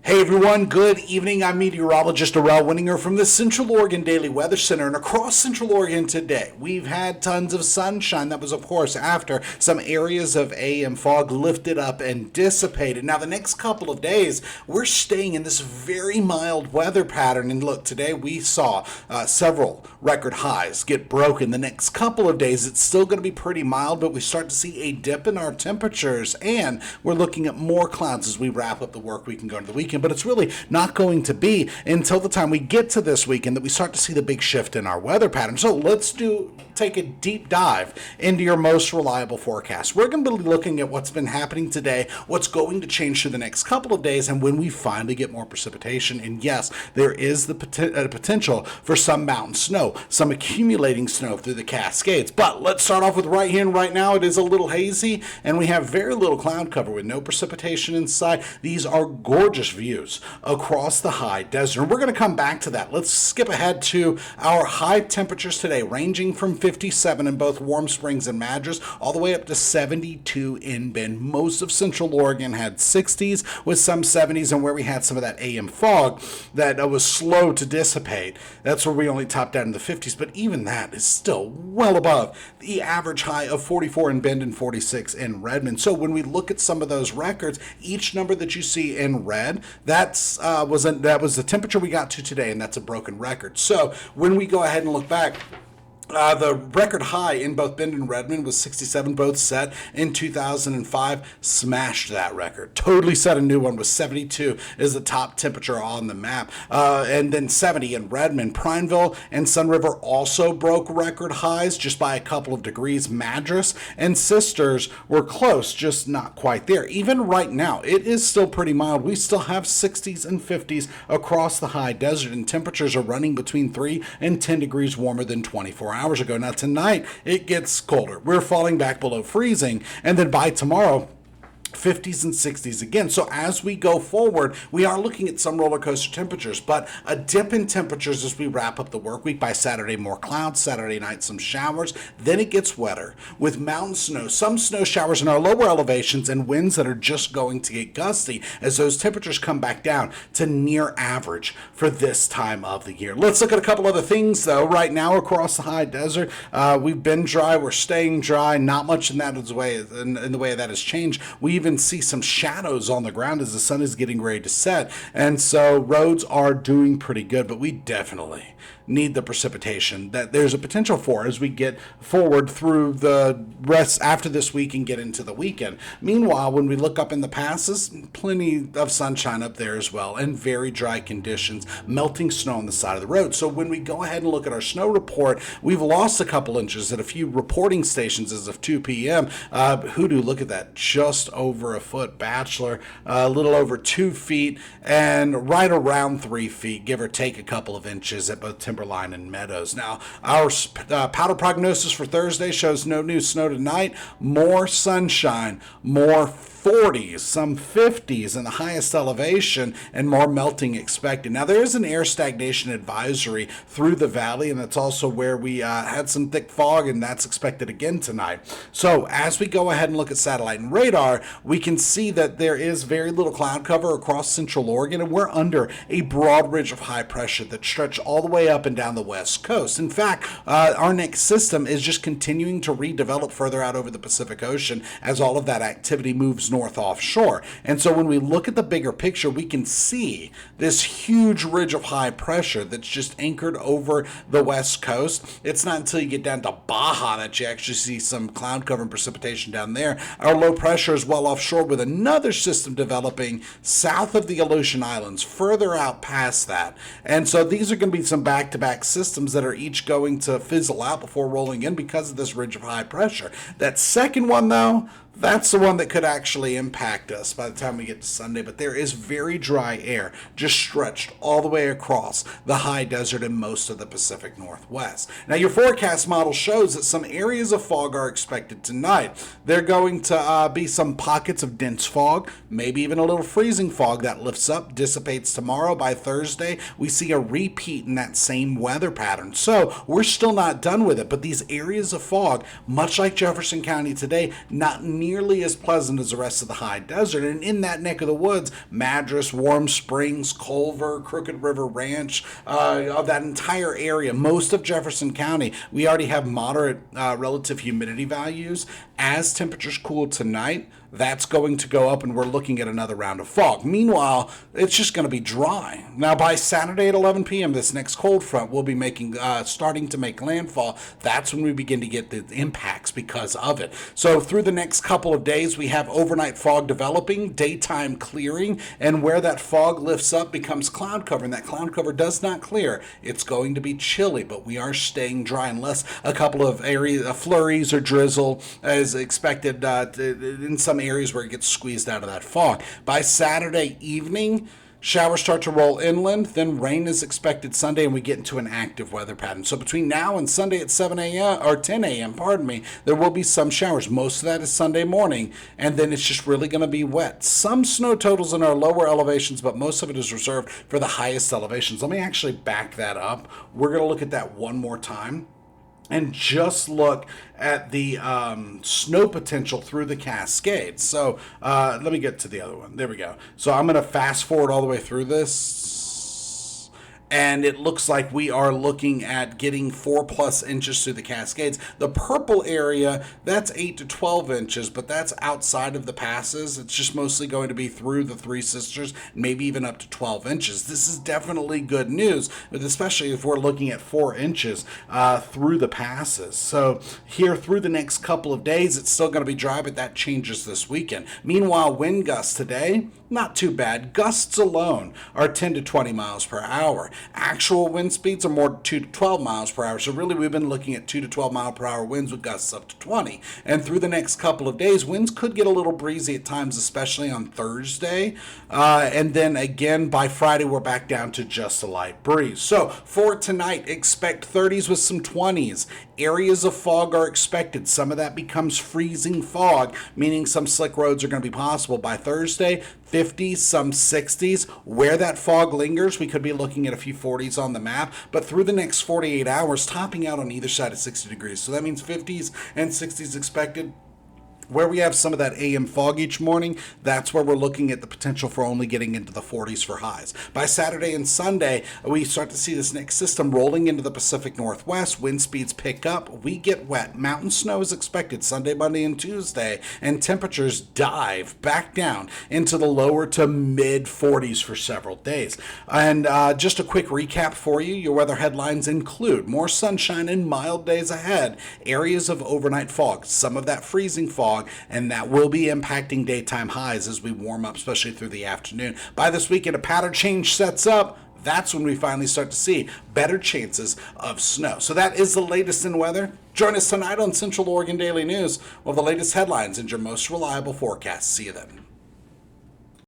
Hey everyone, good evening. I'm meteorologist Darrell Winninger from the Central Oregon Daily Weather Center, and across Central Oregon today, we've had tons of sunshine. That was, of course, after some areas of AM fog lifted up and dissipated. Now, the next couple of days, we're staying in this very mild weather pattern, and look, today we saw several record highs get broken. The next couple of days, it's still going to be pretty mild, but we start to see a dip in our temperatures, and we're looking at more clouds as we wrap up the work week and go into the weekend. But it's really not going to be until the time we get to this weekend that we start to see the big shift in our weather pattern. So let's take a deep dive into your most reliable forecast. We're going to be looking at what's been happening today, what's going to change through the next couple of days, and when we finally get more precipitation. And yes, there is the potential for some mountain snow, some accumulating snow through the Cascades. But let's start off with right here and right now. It is a little hazy, and we have very little cloud cover with no precipitation inside. These are gorgeous views across the high desert. And we're going to come back to that. Let's skip ahead to our high temperatures today, ranging from 57 in both Warm Springs and Madras, all the way up to 72 in Bend. Most of Central Oregon had 60s with some 70s, and where we had some of that AM fog that was slow to dissipate, that's where we only topped out in the 50s. But even that is still well above the average high of 44 in Bend and 46 in Redmond. So when we look at some of those records, each number that you see in red, that was the temperature we got to today, and that's a broken record. So when we go ahead and look back, the record high in both Bend and Redmond was 67, both set in 2005, smashed that record. Totally set a new one with 72 is the top temperature on the map. And then 70 in Redmond. Prineville and Sun River also broke record highs just by a couple of degrees. Madras and Sisters were close, just not quite there. Even right now, it is still pretty mild. We still have 60s and 50s across the high desert, and temperatures are running between 3 and 10 degrees warmer than 24 hours ago. Now tonight it gets colder. We're falling back below freezing, and then by tomorrow 50s and 60s again. So as we go forward, we are looking at some roller coaster temperatures, but a dip in temperatures as we wrap up the work week. By Saturday, more clouds. Saturday night, some showers. Then it gets wetter with mountain snow, some snow showers in our lower elevations, and winds that are just going to get gusty as those temperatures come back down to near average for this time of the year. Let's look at a couple other things though. Right now across the high desert, we've been dry. We're staying dry. Not much in the way that has changed. We even see some shadows on the ground as the sun is getting ready to set, and so roads are doing pretty good, but we definitely need the precipitation that there's a potential for as we get forward through the rest after this week and get into the weekend. Meanwhile, when we look up in the passes, plenty of sunshine up there as well, and very dry conditions, melting snow on the side of the road. So when we go ahead and look at our snow report, we've lost a couple inches at a few reporting stations as of 2 p.m. Hoodoo, look at that, just over a foot. Bachelor, a little over 2 feet, and right around 3 feet, give or take a couple of inches at both Timberline and Meadows. Now, our powder prognosis for Thursday shows no new snow tonight, more sunshine, more 40s, some 50s in the highest elevation, and more melting expected. Now, there is an air stagnation advisory through the valley, and that's also where we had some thick fog, and that's expected again tonight. So as we go ahead and look at satellite and radar, we can see that there is very little cloud cover across Central Oregon, and we're under a broad ridge of high pressure that stretch all the way up and down the west coast. In fact, our next system is just continuing to redevelop further out over the Pacific Ocean as all of that activity moves north offshore. And so when we look at the bigger picture, we can see this huge ridge of high pressure that's just anchored over the west coast. It's not until you get down to Baja that you actually see some cloud cover and precipitation down there. Our low pressure is well offshore with another system developing south of the Aleutian Islands, further out past that. And so these are going to be some back-to-back systems that are each going to fizzle out before rolling in because of this ridge of high pressure. That second one, though, that's the one that could actually impact us by the time we get to Sunday. But there is very dry air just stretched all the way across the high desert in most of the Pacific Northwest. Now, your forecast model shows that some areas of fog are expected tonight. They're going to be some pockets of dense fog, maybe even a little freezing fog that lifts up, dissipates tomorrow. By Thursday, we see a repeat in that same weather pattern. So we're still not done with it, but these areas of fog, much like Jefferson County today, not near nearly as pleasant as the rest of the high desert. And in that neck of the woods, Madras, Warm Springs, Culver, Crooked River Ranch, of that entire area, most of Jefferson County, we already have moderate relative humidity values. As temperatures cool tonight, that's going to go up, and we're looking at another round of fog. Meanwhile, it's just going to be dry. Now, by Saturday at 11 p.m., this next cold front will be starting to make landfall. That's when we begin to get the impacts because of it. So through the next couple of days, we have overnight fog developing, daytime clearing, and where that fog lifts up becomes cloud cover, and that cloud cover does not clear. It's going to be chilly, but we are staying dry unless a couple of flurries or drizzle is expected in some areas where it gets squeezed out of that fog. By Saturday evening, showers start to roll inland, then rain is expected Sunday, and we get into an active weather pattern. So between now and Sunday at 7 a.m. or 10 a.m., there will be some showers. Most of that is Sunday morning, and then it's just really going to be wet. Some snow totals in our lower elevations, but most of it is reserved for the highest elevations. Let me actually back that up. We're going to look at that one more time and just look at the snow potential through the Cascades. So let me get to the other one. There we go. So I'm going to fast forward all the way through this. And it looks like we are looking at getting 4+ inches through the Cascades. The purple area, that's 8 to 12 inches, but that's outside of the passes. It's just mostly going to be through the Three Sisters, maybe even up to 12 inches. This is definitely good news, but especially if we're looking at 4 inches through the passes. So here through the next couple of days, it's still going to be dry, but that changes this weekend. Meanwhile, wind gusts today, not too bad. Gusts alone are 10 to 20 miles per hour. Actual wind speeds are more 2 to 12 miles per hour. So really, we've been looking at 2 to 12 mile per hour winds with gusts up to 20. And through the next couple of days, winds could get a little breezy at times, especially on Thursday. And then again, by Friday, we're back down to just a light breeze. So for tonight, expect 30s with some 20s. Areas of fog are expected. Some of that becomes freezing fog, meaning some slick roads are going to be possible. By Thursday, 50s, some 60s. Where that fog lingers, we could be looking at a few 40s on the map, but through the next 48 hours, topping out on either side of 60 degrees. So that means 50s and 60s expected. Where we have some of that AM fog each morning, that's where we're looking at the potential for only getting into the 40s for highs. By Saturday and Sunday, we start to see this next system rolling into the Pacific Northwest. Wind speeds pick up. We get wet. Mountain snow is expected Sunday, Monday, and Tuesday, and temperatures dive back down into the lower to mid 40s for several days. And just a quick recap for you. Your weather headlines include more sunshine and mild days ahead, areas of overnight fog, some of that freezing fog, and that will be impacting daytime highs as we warm up, especially through the afternoon. By this weekend, a pattern change sets up. That's when we finally start to see better chances of snow. So that is the latest in weather. Join us tonight on Central Oregon Daily News with the latest headlines and your most reliable forecast. See you then.